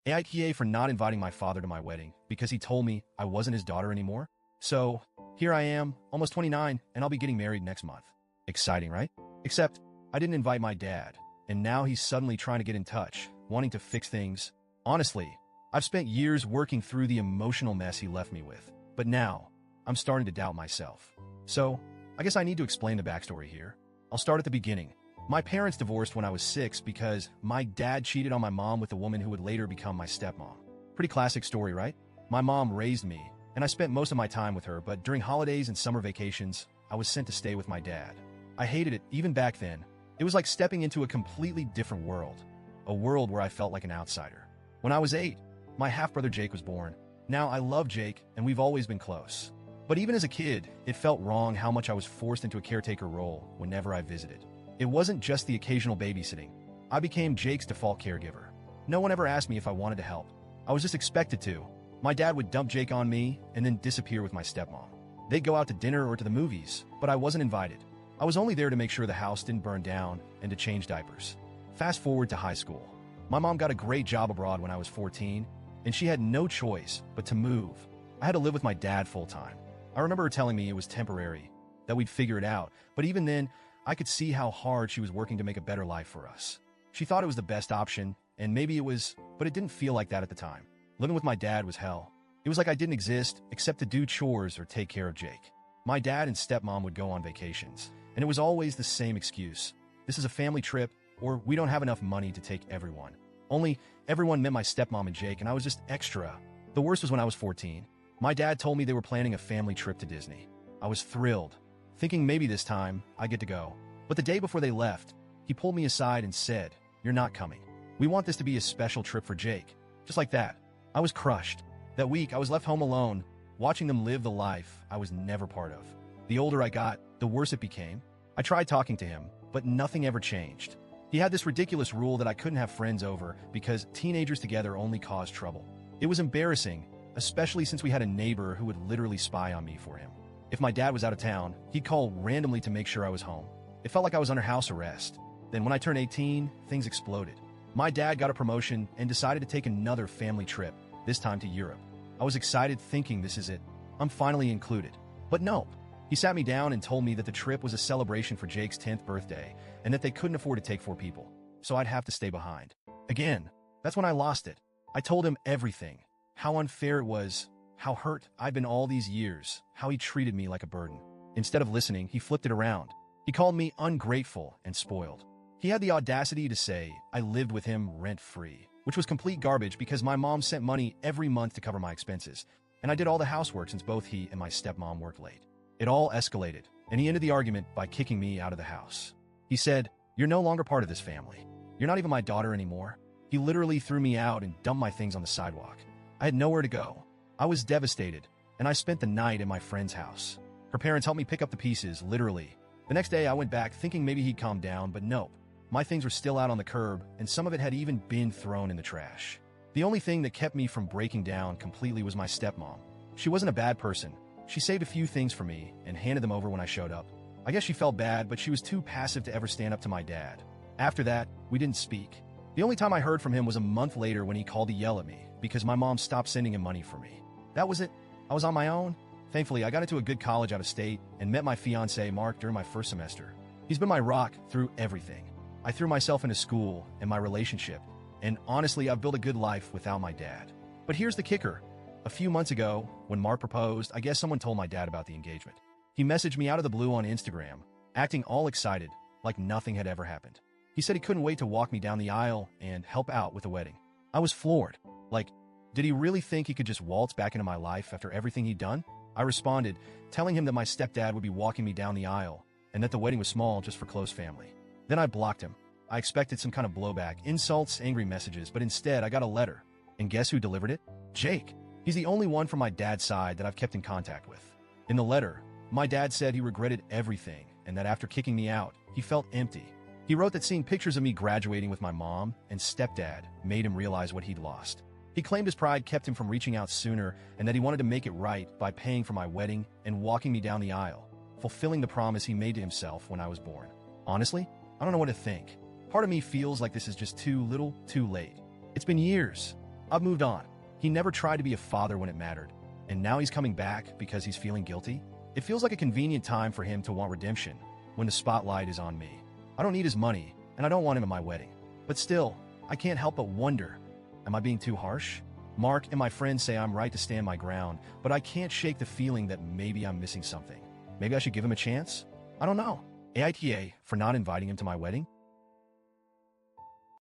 AITA for not inviting my father to my wedding because he told me I wasn't his daughter anymore. So, here I am, almost 29, and I'll be getting married next month. Exciting, right? Except, I didn't invite my dad, and now he's suddenly trying to get in touch, wanting to fix things. Honestly, I've spent years working through the emotional mess he left me with, but now, I'm starting to doubt myself. So, I guess I need to explain the backstory here. I'll start at the beginning. My parents divorced when I was 6 because my dad cheated on my mom with a woman who would later become my stepmom. Pretty classic story, right? My mom raised me, and I spent most of my time with her, but during holidays and summer vacations, I was sent to stay with my dad. I hated it, even back then. It was like stepping into a completely different world, a world where I felt like an outsider. When I was 8, my half-brother Jake was born. Now, I love Jake, and we've always been close. But even as a kid, it felt wrong how much I was forced into a caretaker role whenever I visited. It wasn't just the occasional babysitting. I became Jake's default caregiver. No one ever asked me if I wanted to help. I was just expected to. My dad would dump Jake on me and then disappear with my stepmom. They'd go out to dinner or to the movies, but I wasn't invited. I was only there to make sure the house didn't burn down and to change diapers. Fast forward to high school. My mom got a great job abroad when I was 14, and she had no choice but to move. I had to live with my dad full-time. I remember her telling me it was temporary, that we'd figure it out, but even then, I could see how hard she was working to make a better life for us. She thought it was the best option, and maybe it was, but it didn't feel like that at the time. Living with my dad was hell. It was like I didn't exist except to do chores or take care of Jake. My dad and stepmom would go on vacations, and it was always the same excuse. This is a family trip, or we don't have enough money to take everyone. Only everyone meant my stepmom and Jake, and I was just extra. The worst was when I was 14. My dad told me they were planning a family trip to Disney. I was thrilled, thinking maybe this time I get to go. But the day before they left, he pulled me aside and said, "You're not coming. We want this to be a special trip for Jake." Just like that. I was crushed. That week, I was left home alone, watching them live the life I was never part of. The older I got, the worse it became. I tried talking to him, but nothing ever changed. He had this ridiculous rule that I couldn't have friends over because teenagers together only caused trouble. It was embarrassing, especially since we had a neighbor who would literally spy on me for him. If my dad was out of town, he'd call randomly to make sure I was home. It felt like I was under house arrest. Then when I turned 18, things exploded. My dad got a promotion and decided to take another family trip, this time to Europe. I was excited thinking this is it. I'm finally included. But no. He sat me down and told me that the trip was a celebration for Jake's 10th birthday and that they couldn't afford to take 4 people, so I'd have to stay behind. Again, that's when I lost it. I told him everything. How unfair it was, how hurt I'd been all these years, how he treated me like a burden. Instead of listening, he flipped it around. He called me ungrateful and spoiled. He had the audacity to say I lived with him rent-free, which was complete garbage because my mom sent money every month to cover my expenses, and I did all the housework since both he and my stepmom worked late. It all escalated, and he ended the argument by kicking me out of the house. He said, "You're no longer part of this family. You're not even my daughter anymore." He literally threw me out and dumped my things on the sidewalk. I had nowhere to go. I was devastated, and I spent the night at my friend's house. Her parents helped me pick up the pieces, literally. The next day, I went back thinking maybe he'd calm down, but nope. My things were still out on the curb, and some of it had even been thrown in the trash. The only thing that kept me from breaking down completely was my stepmom. She wasn't a bad person. She saved a few things for me and handed them over when I showed up. I guess she felt bad, but she was too passive to ever stand up to my dad. After that, we didn't speak. The only time I heard from him was a month later when he called to yell at me because my mom stopped sending him money for me. That was it. I was on my own. Thankfully, I got into a good college out of state and met my fiancé, Mark, during my first semester. He's been my rock through everything. I threw myself into school and my relationship, and honestly, I've built a good life without my dad. But here's the kicker. A few months ago, when Mark proposed, I guess someone told my dad about the engagement. He messaged me out of the blue on Instagram, acting all excited, like nothing had ever happened. He said he couldn't wait to walk me down the aisle and help out with the wedding. I was floored. Like, did he really think he could just waltz back into my life after everything he'd done? I responded, telling him that my stepdad would be walking me down the aisle and that the wedding was small just for close family. Then I blocked him. I expected some kind of blowback, insults, angry messages, but instead I got a letter. And guess who delivered it? Jake. He's the only one from my dad's side that I've kept in contact with. In the letter, my dad said he regretted everything and that after kicking me out, he felt empty. He wrote that seeing pictures of me graduating with my mom and stepdad made him realize what he'd lost. He claimed his pride kept him from reaching out sooner and that he wanted to make it right by paying for my wedding and walking me down the aisle, fulfilling the promise he made to himself when I was born. Honestly, I don't know what to think. Part of me feels like this is just too little, too late. It's been years. I've moved on. He never tried to be a father when it mattered, and now he's coming back because he's feeling guilty. It feels like a convenient time for him to want redemption when the spotlight is on me. I don't need his money, and I don't want him at my wedding. But still, I can't help but wonder, am I being too harsh? Mark and my friends say I'm right to stand my ground, but I can't shake the feeling that maybe I'm missing something. Maybe I should give him a chance? I don't know. AITA for not inviting him to my wedding?